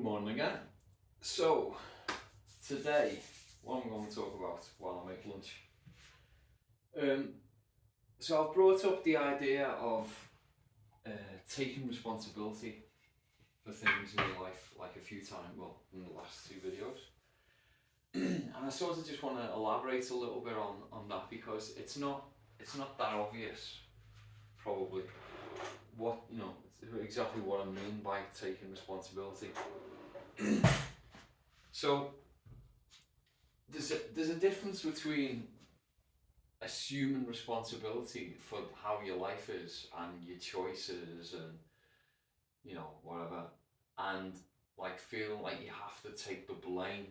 Good morning again. So, today, what I'm going to talk about while I make lunch. So I've brought up the idea of taking responsibility for things in your life like a few times, well, in the last two videos. And I sort of just want to elaborate a little bit on that because it's not that obvious, probably, what, exactly what I mean by taking responsibility. So there's a difference between assuming responsibility for how your life is and your choices and whatever, and like feeling like you have to take the blame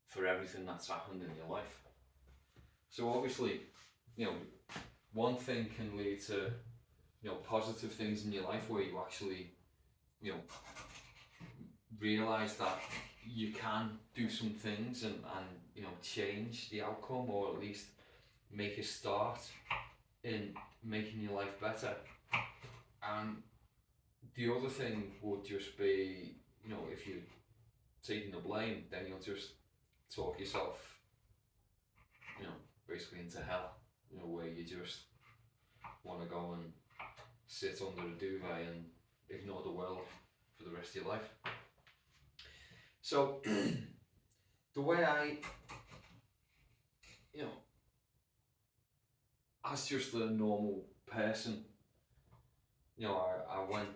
for everything that's happened in your life. So obviously, one thing can lead to positive things in your life where you actually realize that you can do some things and change the outcome, or at least make a start in making your life better. And the other thing would just be, if you're taking the blame, then you'll just talk yourself basically into hell, where you just want to go and sit under a duvet and ignore the world for the rest of your life. So the way I, as just a normal person, I went,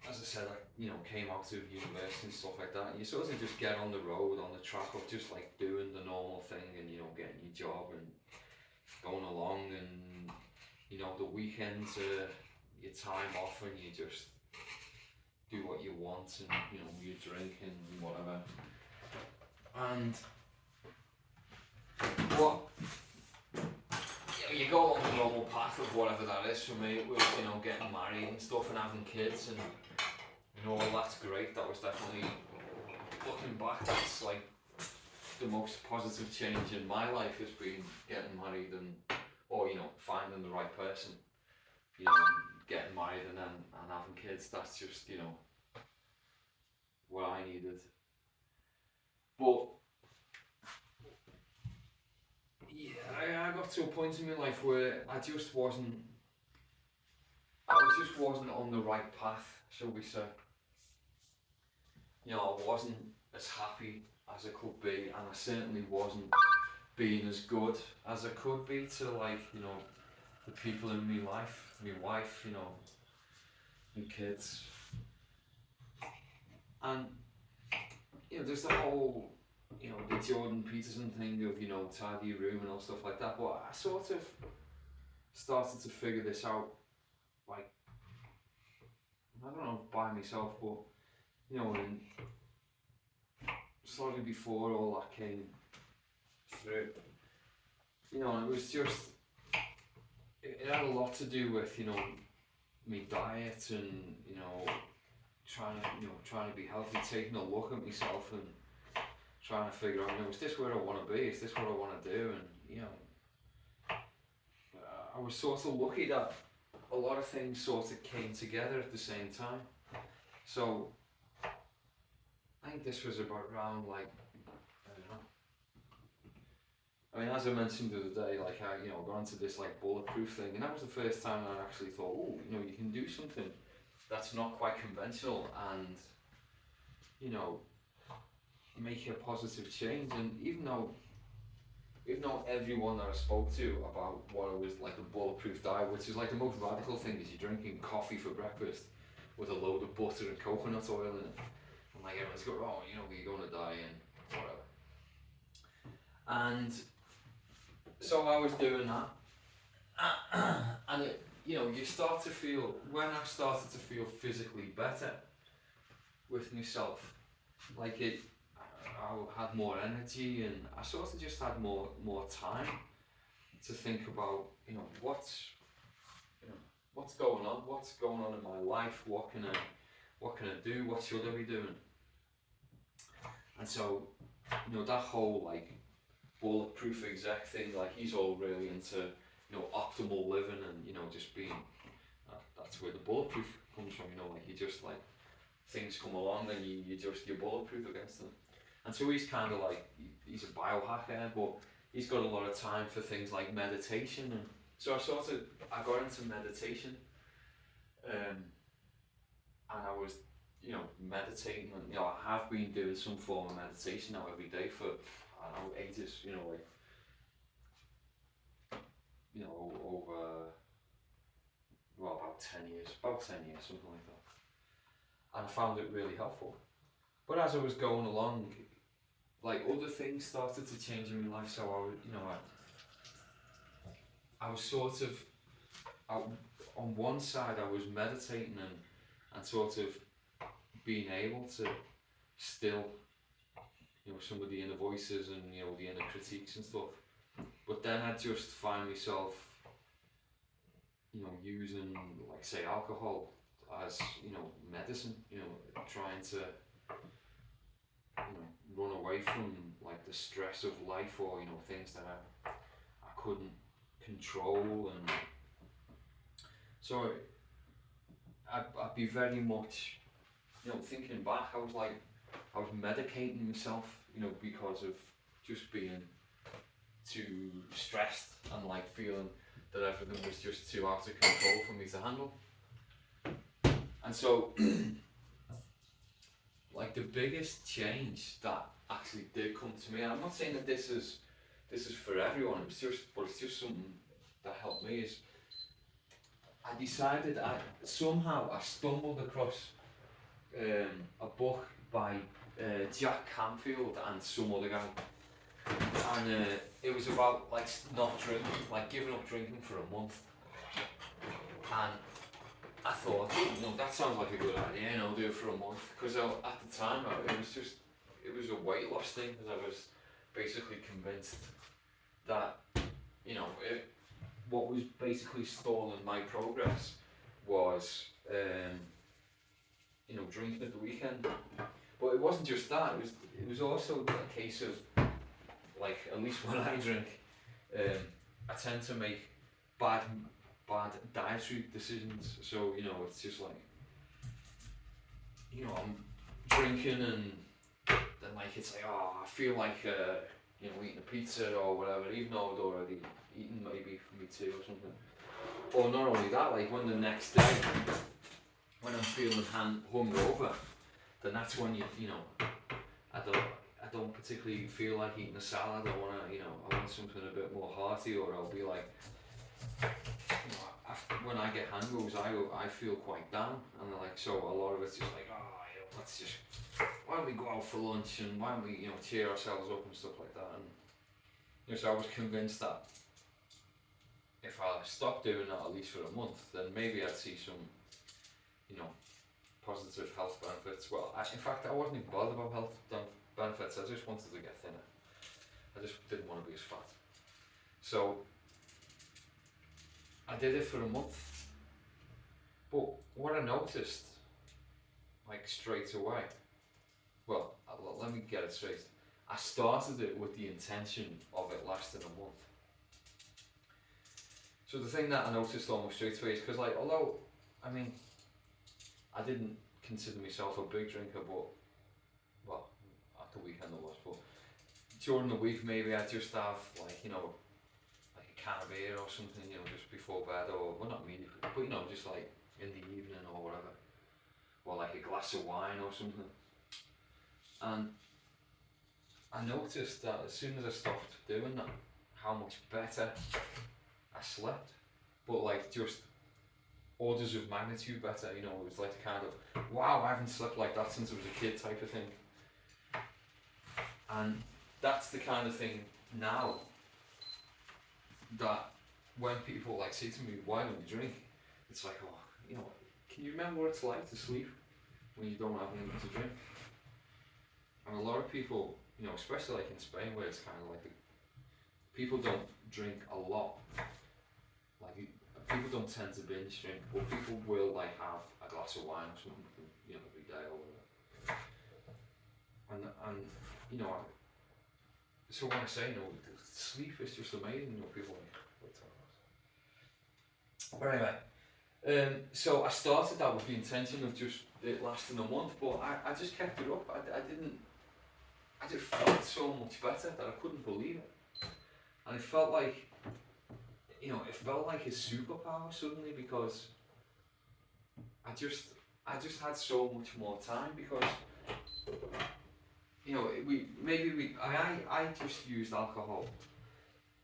as I said, I came out of university and stuff like that, and you sort of just get on the road, on the track of just like doing the normal thing and, getting your job and going along, and, the weekends are your time off and you just do what you want and, you drink and whatever. And what, you go on the normal path of whatever that is. For me, it was, getting married and stuff and having kids, and all that's great. That was definitely, looking back, that's like the most positive change in my life has been getting married or finding the right person, getting married and having kids. That's just, what I needed. But yeah, I got to a point in my life where I just wasn't on the right path, shall we say. I wasn't as happy as I could be, and I certainly wasn't being as good as I could be to, like, the people in my life, my wife, my kids. And there's the whole the Jordan Peterson thing of tidy your room and all stuff like that, but I sort of started to figure this out, like, I don't know, by myself, but and slightly before all that came through, it was just, it had a lot to do with my diet and trying to be healthy, taking a look at myself and trying to figure out, is this where I want to be? Is this what I want to do? And I was sort of lucky that a lot of things sort of came together at the same time. So I think this was about around, like, I don't know. I mean, as I mentioned the other day, like, I got into this like bulletproof thing, and that was the first time I actually thought, oh, you can do something that's not quite conventional and make a positive change. And even though everyone that I spoke to about what it was, like the bulletproof diet, which is like the most radical thing, is you're drinking coffee for breakfast with a load of butter and coconut oil in it, and like everyone's going, oh, you're going to die and whatever. And so I was doing that, and it, you start to feel, when I started to feel physically better with myself, like I had more energy, and I sort of just had more time to think about, what's going on in my life, what can I do, what should I be doing? And so, that whole like bulletproof exec thing, like, he's all really into optimal living and just being, that's where the bulletproof comes from, like, you just like things come along, then you're bulletproof against them. And so he's kind of like, he's a biohacker, but he's got a lot of time for things like meditation. And so I got into meditation, and I was, meditating, and I have been doing some form of meditation now every day for, I don't know, ages, like, over, well, about 10 years, something like that. And I found it really helpful. But as I was going along, like, other things started to change in my life. So I was sort of, on one side I was meditating and sort of being able to still, some of the inner voices and, the inner critiques and stuff. But then I just find myself, using, like, say, alcohol as, medicine, trying to, run away from, like, the stress of life, or, things that I couldn't control. And so I'd be very much, thinking back, I was medicating myself, because of just being too stressed and, like, feeling that everything was just too out of control for me to handle. And so, like, the biggest change that actually did come to me, and I'm not saying that this is for everyone, but it's just something that helped me, is I decided I stumbled across a book by Jack Canfield and some other guy, and it was about, like, not drinking, like giving up drinking for a month. And I thought, that sounds like a good idea, do it for a month, because at the time it was a weight loss thing, because I was basically convinced that, what was basically stalling my progress was, drinking at the weekend. But it wasn't just that, it was also a case of, like, at least when I drink, I tend to make bad dietary decisions. So, it's just like, I'm drinking, and then, like, it's like, oh, I feel like, eating a pizza or whatever, even though I'd already eaten maybe for me too or something. Or not only that, like, when the next day, when I'm feeling hungover, then that's when I don't particularly feel like eating a salad. I want something a bit more hearty, or I'll be like, when I get hangovers, I feel quite down, and so a lot of it's just like, let's just, why don't we go out for lunch, and why don't we, cheer ourselves up and stuff like that. And so I was convinced that if I stopped doing that, at least for a month, then maybe I'd see some, positive health benefits. Well, in fact, I wasn't even bothered about health benefits. I just wanted to get thinner. I just didn't want to be as fat. So I did it for a month. But what I noticed, like, straight away, well, let me get it straight. I started it with the intention of it lasting a month. So the thing that I noticed almost straight away is, because, like, although, I mean, I didn't consider myself a big drinker, but, well, at the weekend I was, but during the week maybe I'd just have, like, like a can of beer or something, just before bed, or, well, not immediately, but, just like in the evening or whatever, or like a glass of wine or something. And I noticed that as soon as I stopped doing that, how much better I slept, but, like, just orders of magnitude better. It was like kind of, wow, I haven't slept like that since I was a kid type of thing. And that's the kind of thing now that when people, like, say to me, why don't you drink? It's like, oh, can you remember what it's like to sleep when you don't have anything to drink? And a lot of people, especially like in Spain, where it's kind of like, people don't drink a lot. Like, people don't tend to binge drink, but people will, like, have a glass of wine or something, every day or whatever. And so when I say, sleep is just amazing, people like that. But anyway, so I started that with the intention of just it lasting a month, but I just kept it up. I just felt so much better that I couldn't believe it. And it felt like, it felt like a superpower suddenly, because I just, I just had so much more time, because, I just used alcohol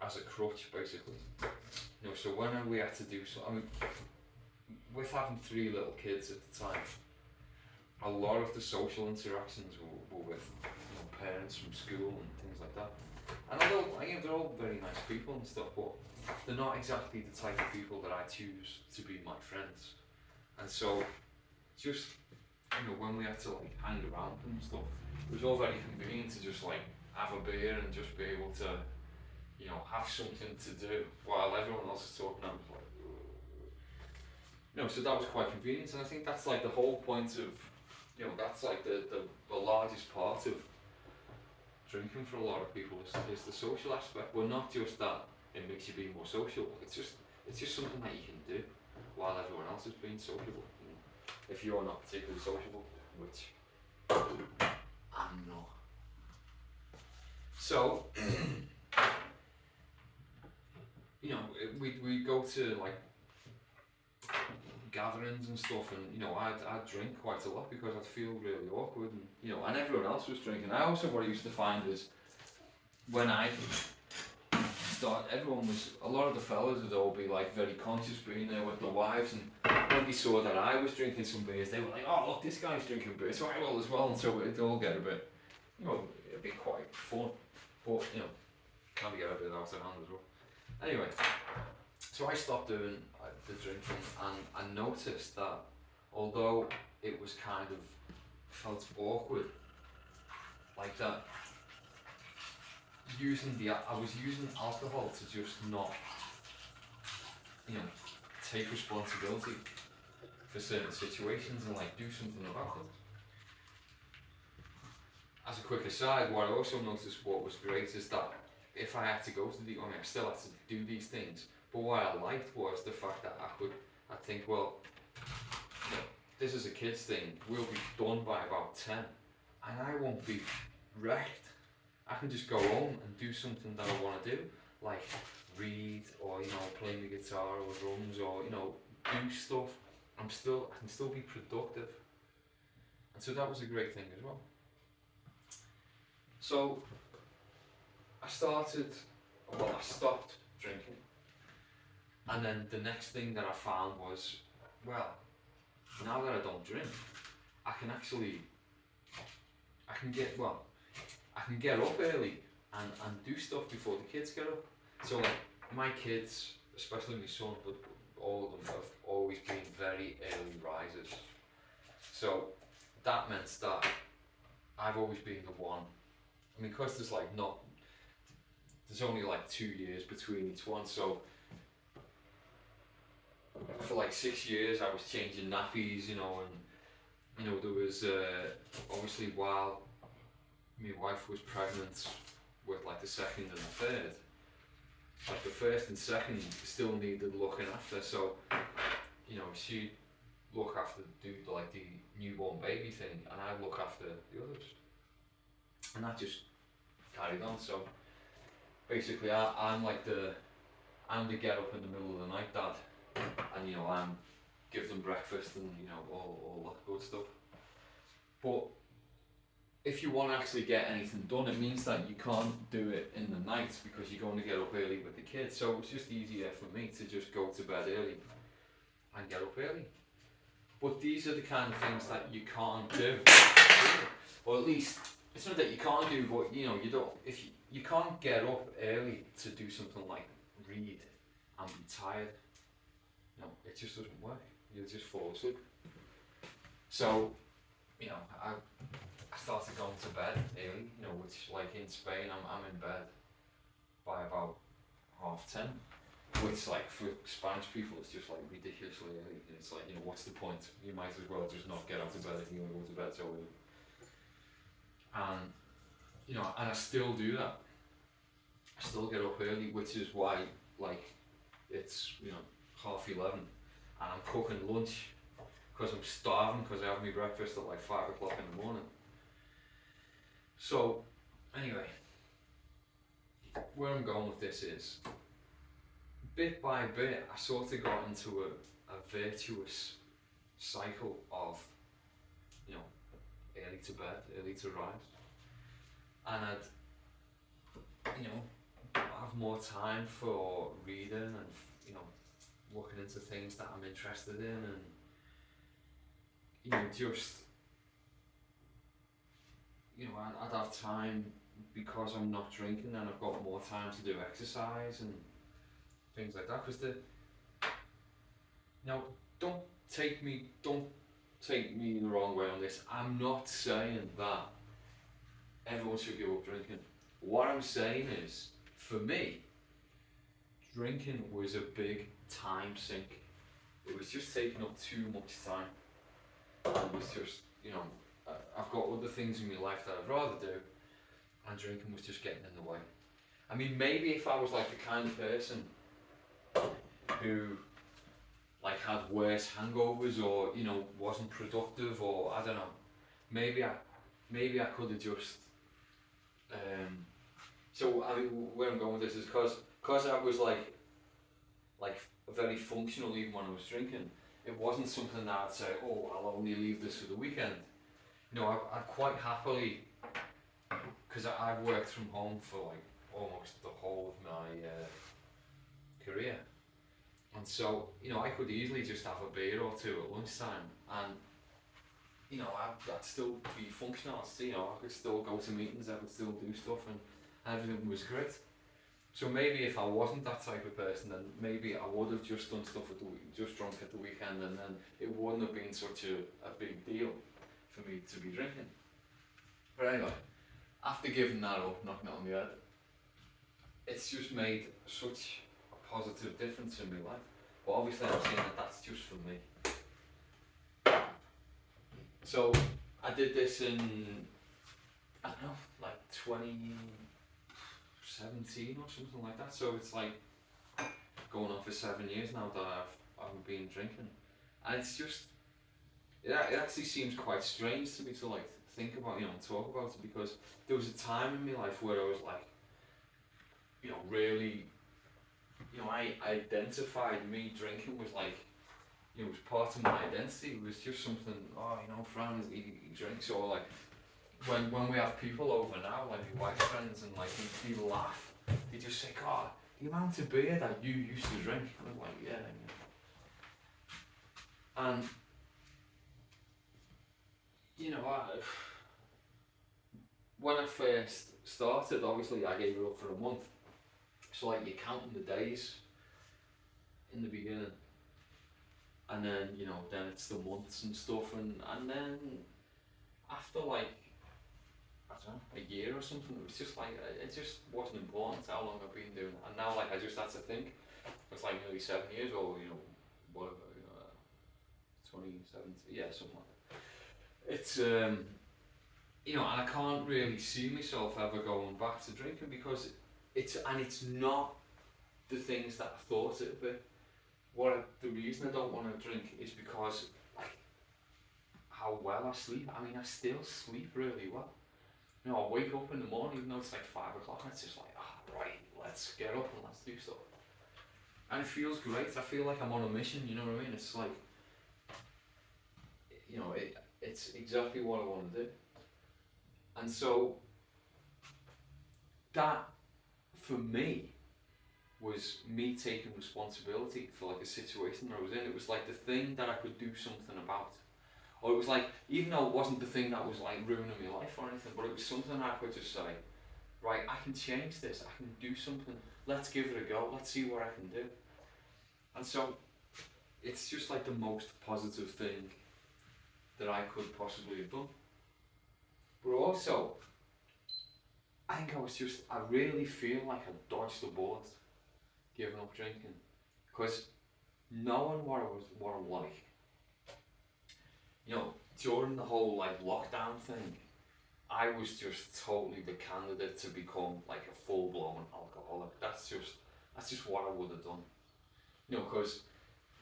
as a crutch, basically. So when we had to do so, with having 3 little kids at the time, a lot of the social interactions were with parents from school and things like that. And although they're all very nice people and stuff, but they're not exactly the type of people that I choose to be my friends. And so, just when we had to hang around and stuff, it was all very convenient to just have a beer and just be able to have something to do while everyone else is talking. I was like, so that was quite convenient, and I think that's the whole point of, that's the largest part of drinking for a lot of people is the social aspect. But not just that it makes you be more social. It's just something that you can do while everyone else is being sociable. If you're not particularly sociable, which I'm not. So, we go to gatherings and stuff, and I'd drink quite a lot because I'd feel really awkward, and everyone else was drinking. I also, what I used to find is when I a lot of the fellas would all be very conscious being there with their wives, and when they saw that I was drinking some beers, they were like, oh look, this guy's drinking beer, so I will as well, and so it'd all get a bit, it'd be quite fun, but can get a bit out of hand as well. Anyway, so I stopped doing the drinking, and I noticed that although it was kind of felt awkward, like that, I was using alcohol to just not, take responsibility for certain situations and do something about them. As a quick aside, what I also noticed, what was great, is that if I had to go to I still had to do these things, but what I liked was the fact that I'd think, well, this is a kid's thing, we'll be done by about 10, and I won't be wrecked. I can just go home and do something that I want to do, like read, or play the guitar or drums, or do stuff. I can still be productive, and so that was a great thing as well. So I stopped drinking, and then the next thing that I found was, well, now that I don't drink, I can get up early and do stuff before the kids get up. So my kids, especially my son, but all of them have always been very early risers. So that meant that I've always been the one. Because there's there's only 2 years between each one, so for 6 years I was changing nappies, and there was obviously, while my wife was pregnant with the second and the third, the first and second still needed looking after, so she'd look after the newborn baby thing, and I'd look after the others, and that just carried on. So basically I'm the get up in the middle of the night dad, and I'm give them breakfast and all that good stuff. But if you want to actually get anything done, it means that you can't do it in the night because you're going to get up early with the kids. So it's just easier for me to just go to bed early and get up early. But these are the kind of things that you can't do. Or at least, it's not that you can't do, but you don't, if you can't get up early to do something like read and be tired, it just doesn't work. You'll just fall asleep. So, I started going to bed early, which in Spain, I'm in bed by about 10:30, which for Spanish people it's just ridiculously early. It's what's the point? You might as well just not get out of bed if you want to go to bed so early. And and I still do that. I still get up early, which is why it's 11:30, and I'm cooking lunch, because I'm starving because I have my breakfast at like 5 o'clock in the morning. So, anyway, where I'm going with this is, bit by bit, I sort of got into a virtuous cycle of, you know, early to bed, early to rise, and you know, have more time for reading and, you know, looking into things that I'm interested in, and, you know, just, you know, I'd have time because I'm not drinking, and I've got more time to do exercise and things like that. Because now, don't don't take me the wrong way on this. I'm not saying that everyone should give up drinking. What I'm saying is, for me, drinking was a big time sink. It was just taking up too much time. It was just, you know, I've got other things in my life that I'd rather do, and drinking was just getting in the way. I mean, maybe if I was like the kind of person who like had worse hangovers, or, you know, wasn't productive, or I don't know, maybe I could have just so I mean, where I'm going with this is because I was like very functional even when I was drinking. It wasn't something that I'd say, oh, I'll only leave this for the weekend. You know, I'd quite happily, because I've worked from home for like almost the whole of my career, and so, you know, I could easily just have a beer or two at lunchtime, and, you know, I'd still be functional. I'd still, you know, I could still go to meetings, I could still do stuff, and everything was great. So maybe if I wasn't that type of person, then maybe I would have just done stuff at the week, just drunk at the weekend, and then it wouldn't have been such a big deal for me to be drinking. But anyway, after giving that up, knocking it on the head, it's just made such a positive difference in my life. But obviously I'm saying that that's just for me. So I did this in, I don't know, like 2017 or something like that. So it's like going on for 7 years now that I've been drinking, and it's just, it actually seems quite strange to me to like think about, you know, talk about it, because there was a time in my life where I was like, you know, really, you know, I identified me drinking was like, you know, it was part of my identity. It was just something, oh, you know, Fran, he drinks, or like, when we have people over now, like my wife's friends, and like they laugh, they just say, God, the amount of beer that you used to drink. And I'm like, yeah. And, you know, when I first started, obviously I gave it up for a month. So like, you're counting the days in the beginning, and then, you know, then it's the months and stuff, and then after like, I don't know, a year or something, it was just like, it just wasn't important how long I've been doing it. And now, like, I just had to think, it's like nearly 7 years, or, you know, whatever, 2017, yeah, something like that. It's, you know, and I can't really see myself ever going back to drinking, because it's not the things that I thought it would be. The reason I don't want to drink is because, like, how well I sleep. I mean, I still sleep really well. You know, I wake up in the morning, even though it's like 5 o'clock, and it's just like, right, let's get up and let's do stuff. And it feels great. I feel like I'm on a mission, you know what I mean? It's like, you know, it's exactly what I want to do. And so, that, for me, was me taking responsibility for like a situation that I was in. It was like the thing that I could do something about. Or it was like, even though it wasn't the thing that was like ruining my life or anything, but it was something I could just say, right, I can change this, I can do something, let's give it a go, let's see what I can do. And so, it's just like the most positive thing that I could possibly have done. But also, I think I really feel like I dodged the bullet giving up drinking. Because knowing what I'm like, you know, during the whole like lockdown thing, I was just totally the candidate to become like a full-blown alcoholic. That's just what I would have done. You know, because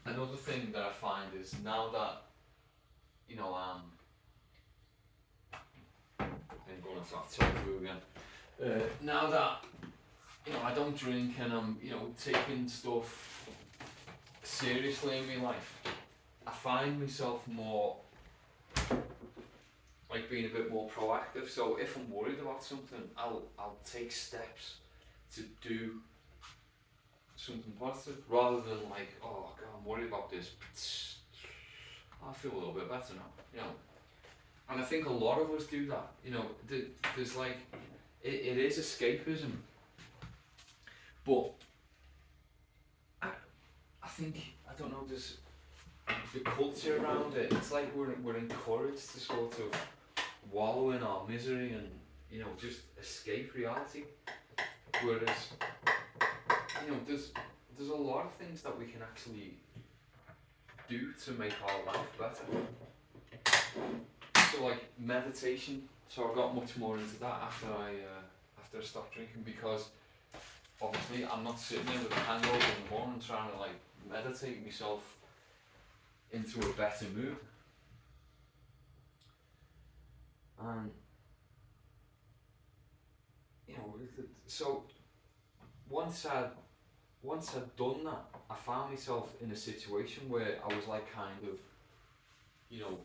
another thing that I find is, now that you know, I'm going off that topic again. Now that, you know, I don't drink and I'm, you know, taking stuff seriously in my life, I find myself more like being a bit more proactive. So if I'm worried about something, I'll take steps to do something positive rather than like, oh god, I'm worried about this. I feel a little bit better now, you know. And I think a lot of us do that. You know, there's like, it is escapism, but I think, I don't know, there's the culture around it. It's like we're encouraged to sort of wallow in our misery and, you know, just escape reality. Whereas, you know, there's a lot of things that we can actually do to make our life better. So like meditation. So I got much more into that after I stopped drinking, because obviously I'm not sitting there with a hangover in the morning trying to like meditate myself into a better mood. And you know, so once I'd done that, I found myself in a situation where I was like kind of, you know,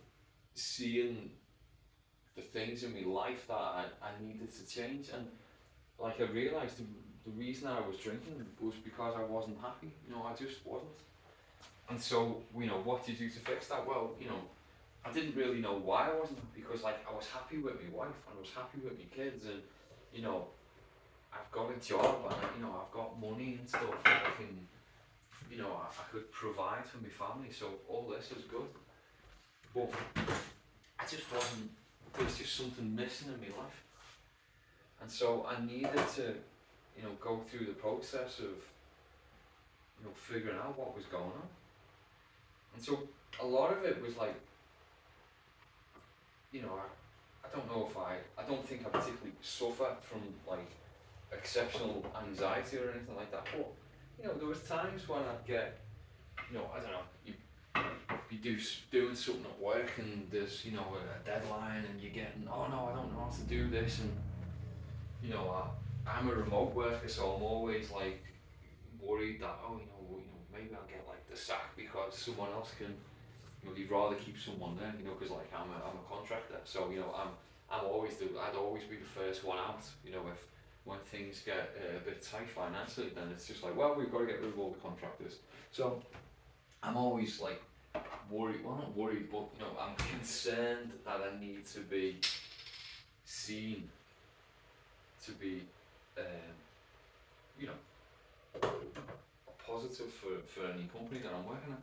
seeing the things in my life that I needed to change. And like I realised the reason I was drinking was because I wasn't happy. You know, I just wasn't. And so, you know, what did you do to fix that? Well, you know, I didn't really know why I wasn't, because like I was happy with my wife and I was happy with my kids, and you know, I've got a job and you know, I've got money and stuff that I can, you know, I could provide for my family. So all this is good. But I just wasn't, there was just something missing in my life. And so I needed to, you know, go through the process of, you know, figuring out what was going on. And so a lot of it was like, you know, I don't know if I don't think I particularly suffered from like exceptional anxiety or anything like that. But, you know, there was times when I'd get, you know, I don't know, you doing something at work and there's, you know, a deadline and you're getting, oh no, I don't know how to do this, and you know, I'm a remote worker, so I'm always like worried that, oh, you know, maybe I'll get like the sack because someone else can, you know, you'd rather keep someone there, you know, because like I'm a contractor, so you know, I'd always be the first one out, you know, if when things get a bit tight financially, then it's just like, well, we've got to get rid of all the contractors. So I'm always like worried, well not worried, but you know, I'm concerned that I need to be seen to be, you know, positive for any company that I'm working at.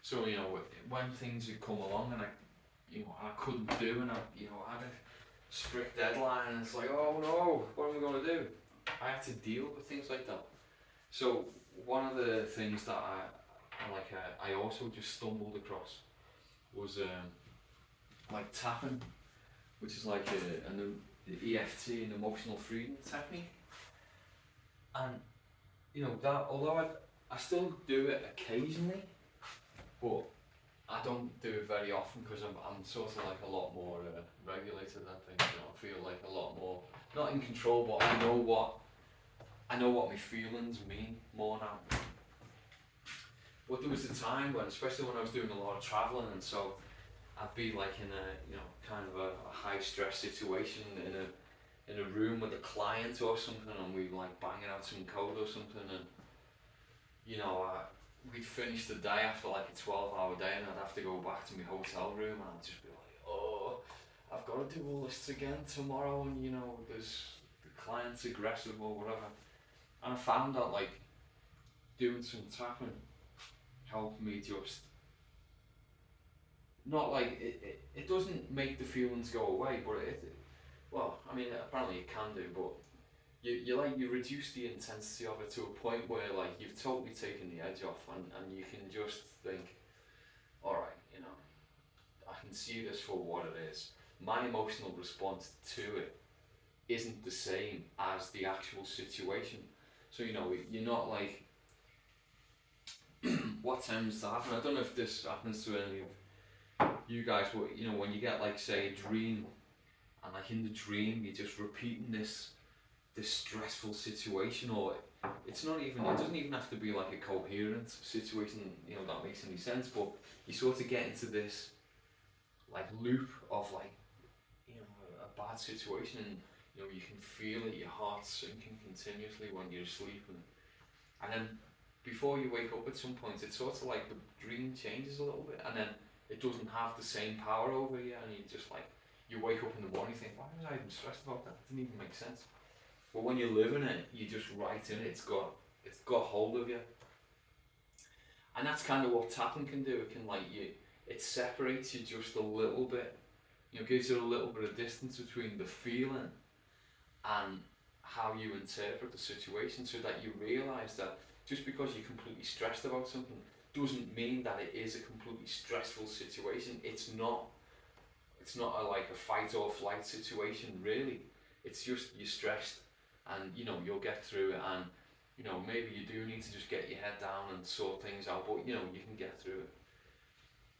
So you know, when things would come along and you know, I couldn't do, and you know, I had a strict deadline, and it's like, oh no, what am I going to do? I had to deal with things like that. So one of the things that I also just stumbled across was like tapping, which is like an EFT, an emotional freedom technique. And you know that, although I still do it occasionally, but I don't do it very often because I'm sort of like a lot more regulated. I think, you know, I feel like a lot more not in control, but I know what my feelings mean more now. But there was a time when, especially when I was doing a lot of traveling, and so I'd be like in a, you know, kind of a high stress situation in a room with a client or something, and we'd like banging out some code or something, and you know, we'd finish the day after like a 12-hour day, and I'd have to go back to my hotel room, and I'd just be like, oh, I've got to do all this again tomorrow, and you know, there's the client's aggressive or whatever. And I found that like doing some tapping helped me just, not like it doesn't make the feelings go away, but well, I mean, apparently it can do, but you reduce the intensity of it to a point where like you've totally taken the edge off, and you can just think, alright, you know, I can see this for what it is. My emotional response to it isn't the same as the actual situation. So, you know, you're not like, what tends to happen, I don't know if this happens to any of you guys will, when you get like say a dream, and like in the dream you're just repeating this stressful situation, or it's not even, it doesn't even have to be like a coherent situation, that makes any sense, but you sort of get into this like loop of like, a bad situation, and you can feel it, your heart sinking continuously when you're asleep, and then before you wake up at some point, it's sort of like the dream changes a little bit, and then it doesn't have the same power over you, and you just like, you wake up in the morning, you think, why was I even stressed about that? It didn't even make sense. But when you live in it, you just right in it. It's got hold of you, and that's kind of what tapping can do. It can it separates you just a little bit. Gives you a little bit of distance between the feeling and how you interpret the situation, so that you realise that just because you're completely stressed about something doesn't mean that it is a completely stressful situation. It's not. It's not like a fight or flight situation, really. It's just you're stressed, and you'll get through it, and maybe you do need to just get your head down and sort things out, but you can get through it.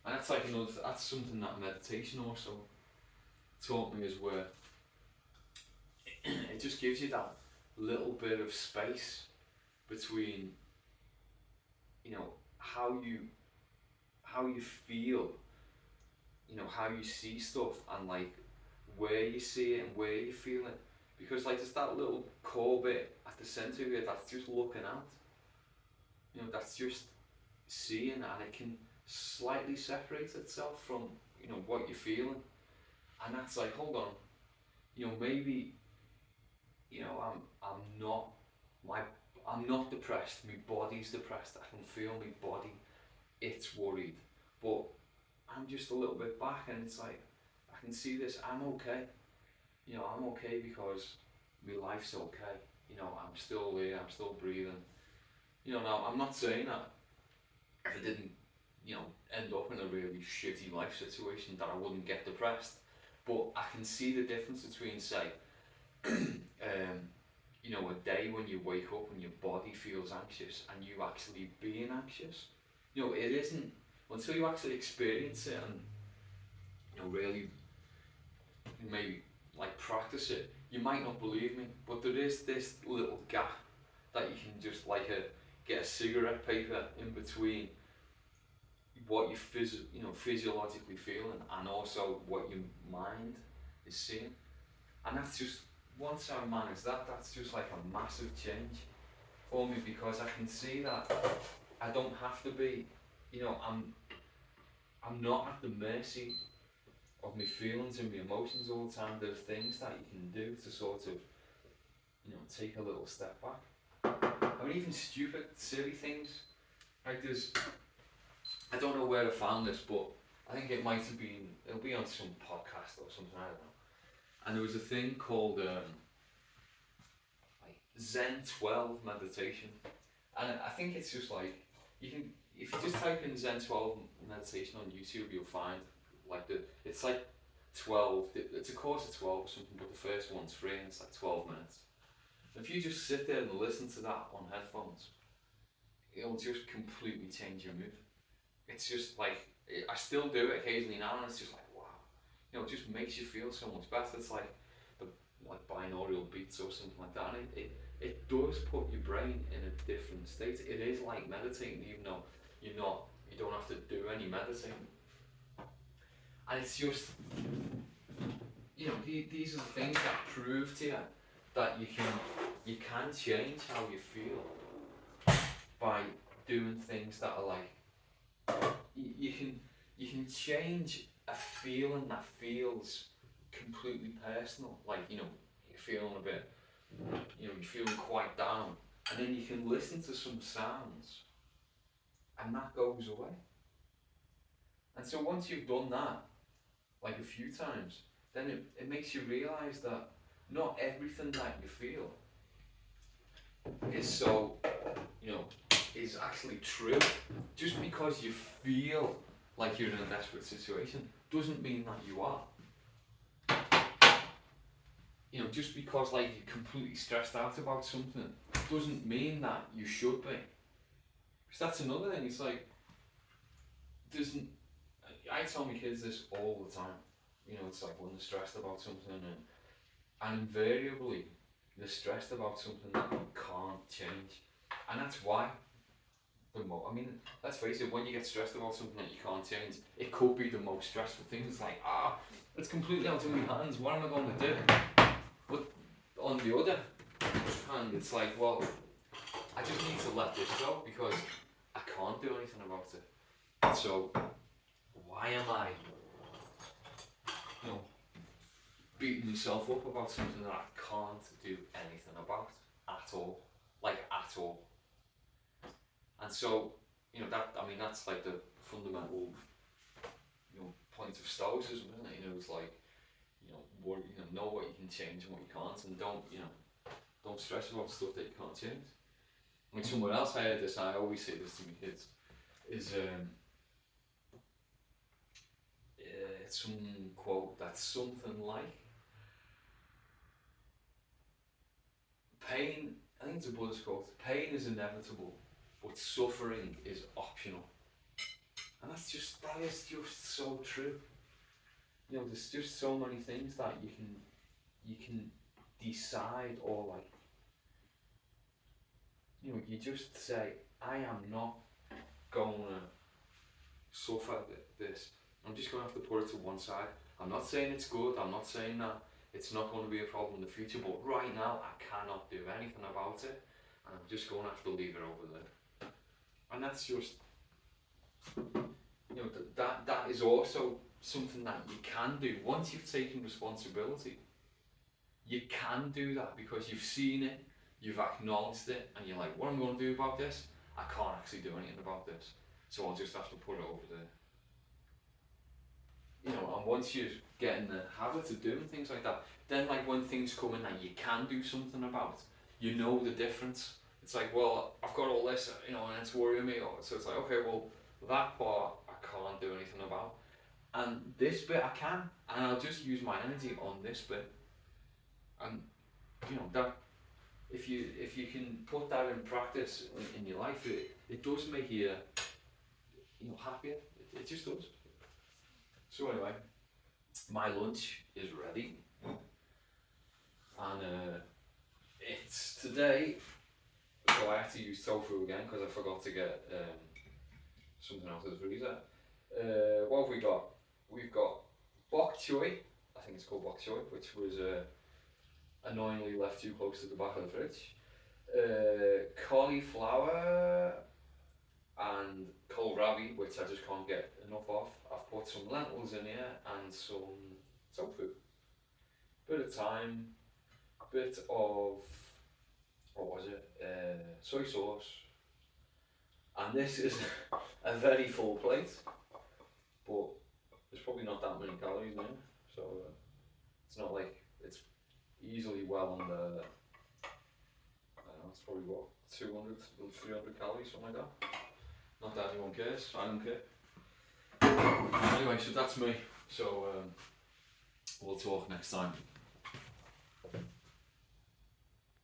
And that's like that's something that meditation also taught me, is where it just gives you that little bit of space between how you feel, how you see stuff, and like where you see it and where you feel it, because like there's that little core bit at the center of it that's just looking out, that's just seeing, and it can slightly separate itself from what you're feeling, and that's like, hold on, maybe I'm not my I'm not depressed, my body's depressed, I can feel my body, it's worried, but I'm just a little bit back, and it's like, I can see this, I'm okay. I'm okay because my life's okay. I'm still there, I'm still breathing. Now I'm not saying that if I didn't, end up in a really shitty life situation, that I wouldn't get depressed. But I can see the difference between, say, a day when you wake up and your body feels anxious and you actually being anxious. It isn't until you actually experience it and really maybe like practice it, you might not believe me, but there is this little gap that you can just like get a cigarette paper in between what you physiologically feeling and also what your mind is seeing, and that's just, once I manage that, that's just like a massive change for me, because I can see that I don't have to be, I'm not at the mercy of my feelings and my emotions all the time. There's things that you can do to sort of, take a little step back. I mean, even stupid, silly things. Like I don't know where I found this, but I think it might have been, it'll be on some podcast or something, I don't know. And there was a thing called like Zen 12 meditation. And I think it's just like, you can, if you just type in Zen 12 meditation on YouTube, you'll find like it's like 12, it's a course of 12 or something, but the first one's free and it's like 12 minutes. If you just sit there and listen to that on headphones, it'll just completely change your mood. It's just like, I still do it occasionally now, and it's just like, wow, it just makes you feel so much better. It's like like binaural beats or something like that. And it does put your brain in a different state. It is like meditating, even though you don't have to do any meditating. And it's just, these are the things that prove to you that you can change how you feel by doing things that are like, you can change a feeling that feels completely personal, like you're feeling a bit, you're feeling quite down, and then you can listen to some sounds and that goes away. And so once you've done that like a few times, then it makes you realise that not everything that you feel is so, is actually true. Just because you feel like you're in a desperate situation doesn't mean that you are. Just because like you're completely stressed out about something doesn't mean that you should be. Because that's another thing. It's like, I tell my kids this all the time. You know, it's like when they're stressed about something, and invariably they're stressed about something that you can't change, and that's why. I mean, let's face it. When you get stressed about something that you can't change, it could be the most stressful thing. It's like, it's completely out of my hands. What am I going to do? But on the other hand, it's like, well, I just need to let this go because I can't do anything about it. So why am I, you know, beating myself up about something that I can't do anything about at all, like at all? And so, you know, that's like the fundamental, point of Stoicism, isn't it? You know, it's like, know what you can change and what you can't, and don't stress about stuff that you can't change. I mean, somewhere else I heard this, and I always say this to my kids, is some quote that's something like, pain, I think it's a Buddhist quote, pain is inevitable, but suffering is optional. And that is just so true. You know, there's just so many things that you can decide, or like, you just say, I am not going to suffer this. I'm just going to have to put it to one side. I'm not saying it's good, I'm not saying that it's not going to be a problem in the future, but right now I cannot do anything about it, and I'm just going to have to leave it over there. And that's just, that is also something that you can do. Once you've taken responsibility, you can do that because you've seen it, you've acknowledged it, and you're like, what am I going to do about this? I can't actually do anything about this, so I'll just have to put it over there. And once you get in the habit of doing things like that, then like when things come in that you can do something about, you know the difference. It's like, well, I've got all this, and it's worrying me. So it's like, okay, well, that part I can't do anything about, and this bit I can, and I'll just use my energy on this bit. And that, if you can put that in practice in your life, it does make you happier. It just does. So anyway, my lunch is ready, and it's today. So I had to use tofu again because I forgot to get something out of the freezer. What have we got? We've got bok choy. I think it's called bok choy, which was annoyingly left too close to the back of the fridge. Cauliflower and kohlrabi, which I just can't get enough of. I've put some lentils in here and some tofu. Bit of thyme, bit of, what was it? Soy sauce. And this is a very full plate, but there's probably not that many calories in it, so it's not like it's easily well under, I don't know, it's probably what, 200, 300 calories, something like that. Not that anyone cares, I don't care. Anyway, so that's me, so we'll talk next time.